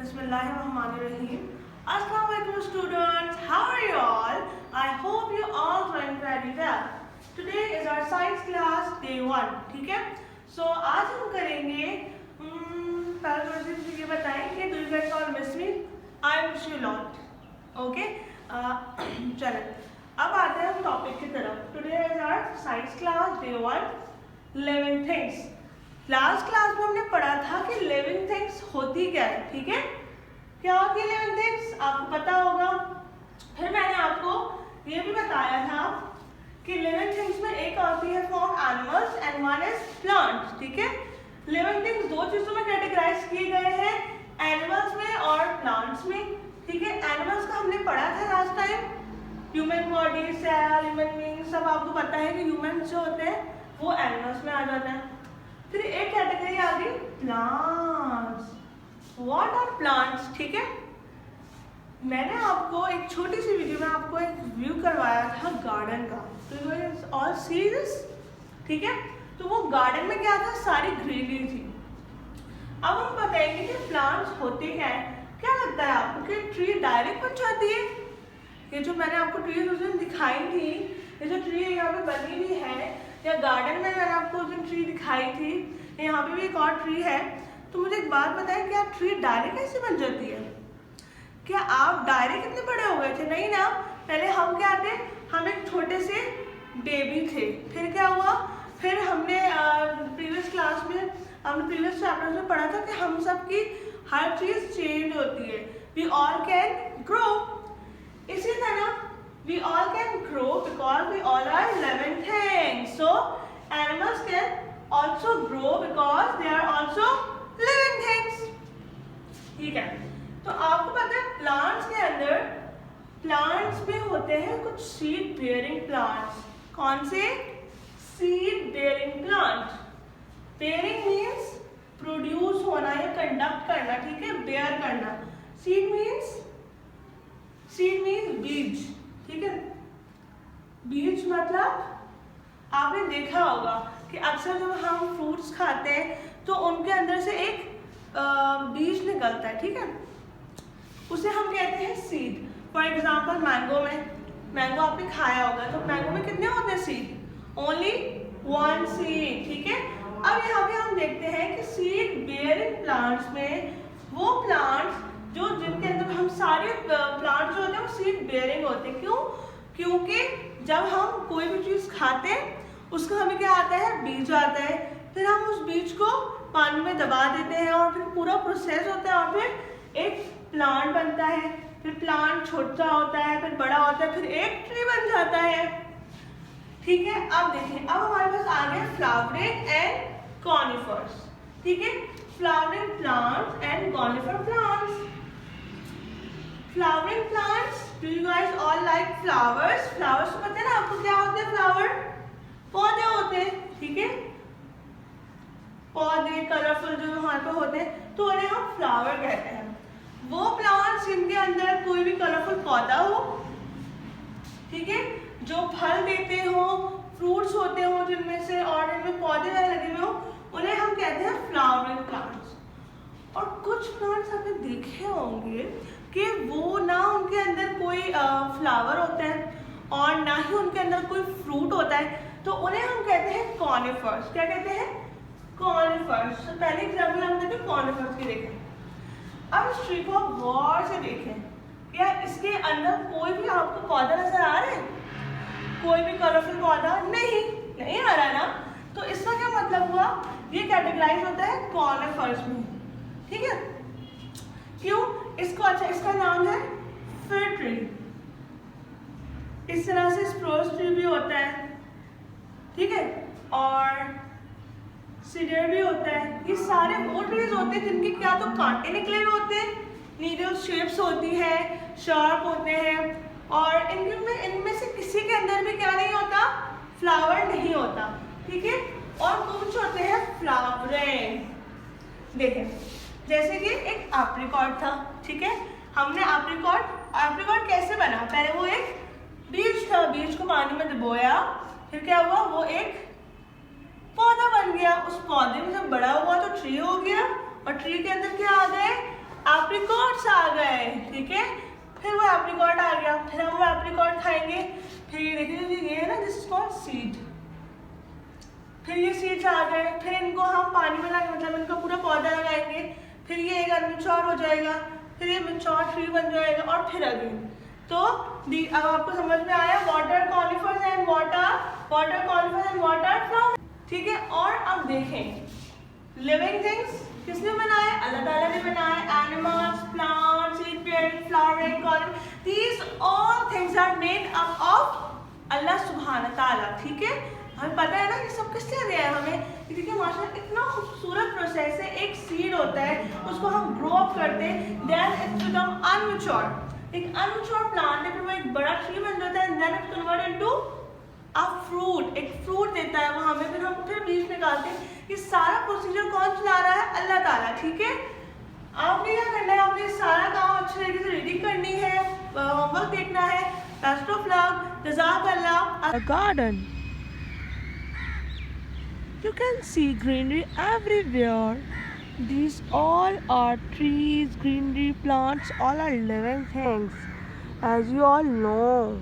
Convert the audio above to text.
Bismillahirrahmanirrahim. Assalamu alaikum students. How are you all? I hope you all doing very well. Today is our science class day 1. ठीक है? So आज हम करेंगे पहले तो ये बताएं कि do you guys all miss me? I miss you a lot. Okay? चलें. अब आते हैं हम टॉपिक की तरफ. Today is our science class day 1. Living things. Last class में हमने पढ़ा था कि लिविंग थिंग्स होती क्या है. ठीक है, क्या होती है लिविंग थिंग्स आपको पता होगा. फिर मैंने आपको ये भी बताया था कि लिविंग थिंग्स में एक होती है form animals and one is plants. ठीक है, लिविंग थिंग्स दो चीजों में कैटेगराइज किए गए हैं, एनिमल्स में और प्लांट्स में. ठीक है, एनिमल्स का हमने पढ़ा था last time. Human body, cell, human being सब आपको पता है कि ह्यूमन जो होते हैं वो एनिमल्स में आ जाते हैं. फिर एक कैटेगरी आ गई प्लांट्स. What are plants. ठीक है, मैंने आपको एक छोटी सी वीडियो में आपको एक व्यू करवाया था गार्डन का. तो ऑल सी दिस. ठीक है, तो वो गार्डन में क्या था, सारी ग्रीनरी थी. अब हम बताएंगे कि प्लांट्स होते हैं. क्या लगता है आपको कि ट्री डायरेक्ट बन जाती है? ये जो मैंने आपको ट्री उस दिन दिखाई थी, ये जो ट्री यहाँ पे बनी हुई है, या गार्डन में मैंने आपको उस दिन ट्री दिखाई थी, यहाँ पे भी एक और ट्री है. तो मुझे एक बात बताएं, क्या ट्री डायरेक्ट कैसे बन जाती है? क्या आप डायरेक्ट इतने बड़े हो गए थे? नहीं ना. पहले हम क्या थे, हम एक छोटे से बेबी थे. फिर क्या हुआ, फिर हमने प्रीवियस क्लास में हमने प्रीवियस चैप्टर में पढ़ा था कि हम सब की हर चीज चेंज होती है. We all can grow. इसी तरह we all can grow because we all are living things. So animals can also grow because they are also living things. ठीक है, तो आपको पता है प्लांट्स के अंदर, प्लांट्स में होते हैं कुछ सीड बेयरिंग प्लांट्स. कौन से? Seed bearing plant. Bearing means produce होना या कंडक्ट करना. ठीक है, बेयर करना. सीड मीन्स बीज. ठीक है, बीज मतलब आपने देखा होगा कि अक्सर जब हम फ्रूट्स खाते हैं तो उनके अंदर से एक बीज निकलता है. ठीक है, उसे हम कहते हैं सीड. फॉर एग्जांपल मैंगो आपने खाया होगा, तो मैंगो में कितने होते हैं सीड? Only one seed. ठीक है, अब यहाँ पे हम देखते हैं कि सीड बेयरिंग प्लांट्स में वो प्लांट्स जो जिनके अंदर हम सारे प्लांट जो होते हैं वो सीड बेयरिंग होते हैं. क्यों? क्योंकि जब हम कोई भी चीज़ खाते हैं उसका हमें क्या आता है, बीज आता है. फिर हम उस बीज को पानी में दबा देते हैं और फिर पूरा प्रोसेस होता है और फिर एक प्लांट बनता है. फिर प्लांट छोटा होता है, फिर बड़ा होता है, फिर एक ट्री बन जाता है. ठीक है, अब देखिए, अब हमारे पास आ गया फ्लावरिंग एंड कॉनिफर्स. ठीक है, flowering plants and conifer plants. Flowering plants, do you guys all like flowers? Flowers तो पता है ना आपको क्या होते हैं? फ्लावर पौधे होते हैं. ठीक है, पौधे कलरफुल जो हमारे पे होते हैं तो उन्हें हम फ्लावर कहते हैं. वो प्लांट्स जिनके अंदर कोई भी कलरफुल पौधा हो, ठीक है, जो फल देते हो, फ्रूट्स होते हो जिनमें से, और जिनमें पौधे लगे हुए हो, उन्हें हम कहते हैं फ्लावरिंग प्लांट्स. और कुछ प्लांट्स आपने देखे होंगे कि वो ना उनके अंदर कोई फ्लावर होता है और ना ही उनके अंदर कोई फ्रूट होता है, तो उन्हें हम कहते हैं कॉनिफर्स. क्या कहते हैं? कॉनिफर्स. तो पहले एग्जाम्पल हम देखते हैं कॉनिफर्स की. देखें, अब इस ट्री को गौर से देखें, क्या इसके अंदर कोई भी आपको पौधा नजर आ रहा है? कोई भी कलरफुल पौधा नहीं आ रहा ना. तो इसका क्या मतलब हुआ, ये कैटेगराइज होता है कॉनिफर्स में. ठीक है, क्यों? इसको अच्छा, इसका नाम है फिर ट्री. इस तरह से स्प्रूस ट्री भी होता है. ठीक है, और सीडर भी होता है. ये सारे वो ट्रीज होते हैं जिनके क्या तो कांटे निकले हुए होते हैं, नीडल शेप्स होती है, शार्प होते हैं, और इनमें से किसी के अंदर भी क्या नहीं होता, फ्लावर नहीं होता. ठीक है, और कुछ होते हैं फ्लावरिंग. देखें, जैसे कि एक एप्रिकॉट था. ठीक है, हमने एप्रिकॉट कैसे बना? पहले वो एक बीज था, बीज को पानी में डुबोया, फिर क्या हुआ, वो एक पौधा बन गया. उस पौधे में जब बड़ा हुआ तो ट्री हो गया, और ट्री के अंदर क्या आ गए, एप्रिकॉट्स आ गए, ठीक है। फिर वो एप्रिकॉट आ गया, फिर हम वो एप्रिकॉट खाएंगे। फिर ये देखिए ये है ना, दिस इज कॉल्ड सीड। फिर ये सीड्स आ गए, फिर इनको हम पानी में लगाएंगे, मतलब इनका पूरा पौधा लगाएंगे। फिर ये एक मैच्योर हो जाएगा, फिर ये मैच्योर ट्री बन जाएगा, और फिर अगेन। तो अब आपको समझ में आया water conifers and water from, ठीक है। और अब देखें लिविंग थिंग्स किसने बनाए? अल्लाह ताला ने बनाए। Animals, plants, seed bearing, flowering, column, these all things are made up of Allah सुब्हान ताला, ठीक है। हमें पता है ना ये सब किससे दिया है हमें, क्योंकि माशाल्लाह इतना खूबसूरत प्रोसेस है। एक सीड होता है, उसको हम ग्रो अप करते हैं, देन इट बिकम अनमैच्योर। एक अनमैच्योर प्लांट है, फिर वो एक बड़ा ट्री बन जाता है, then it convert into a fruit. एक फ्रूट देता है वो हमें, फिर हम फिर बीज निकालते हैं। ये सारा प्रोसीजर कौन चला रहा है? अल्लाह ताला, ठीक है। आपने क्या करना है? आपने सारा काम अच्छे तरीके से रीडिंग करनी है, होमवर्क देखना है। बेस्ट ऑफ लक, जज़ाकल्लाह। A garden, you can see greenery everywhere. These all are trees, greenery, plants, all are living things, as you all know.